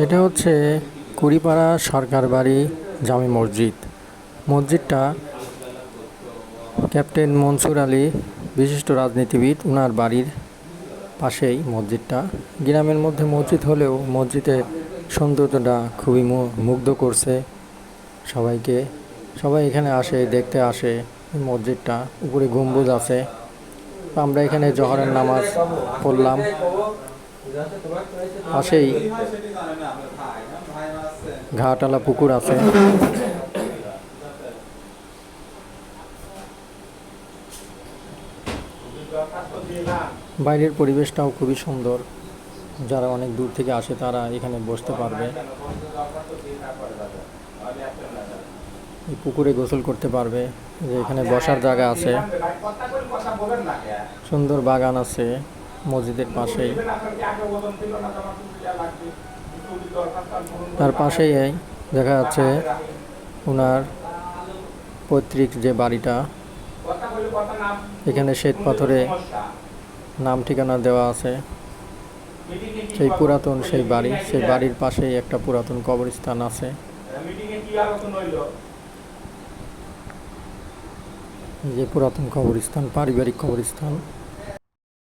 এটা হচ্ছে কুড়িপাড়া সরকার বাড়ি জামে মসজিদ। মসজিদটা ক্যাপ্টেন মনসুর আলী, বিশিষ্ট রাজনীতিবিদ, ওনার বাড়ির পাশেই মসজিদটা। গ্রামের মধ্যে মসজিদ হলেও মসজিদের সৌন্দর্যটা খুবই মুগ্ধ করছে সবাইকে। সবাই এখানে আসে, দেখতে আসে মসজিদটা। উপরে গম্বুজ আছে। আমরা এখানে জোহরের নামাজ পড়লাম। পাশেই ঘাটালা পুকুর আছে। বাইরের পরিবেশটাও খুবই সুন্দর। যারা অনেক দূর থেকে আসে তারা এখানে বসতে পারবে, এই পুকুরে গোসল করতে পারবে। যে এখানে বসার জায়গা আছে, সুন্দর বাগান আছে মসজিদের পাশেই। তার পাশেই দেখা যাচ্ছে ওনার পৈতৃক যে বাড়িটা, এখানে শ্বেত পাথরে নাম ঠিকানা দেওয়া আছে। সেই পুরাতন সেই বাড়ি, সেই বাড়ির পাশেই একটা পুরাতন কবরস্থান আছে। যে পুরাতন কবরস্থান, পারিবারিক কবরস্থান।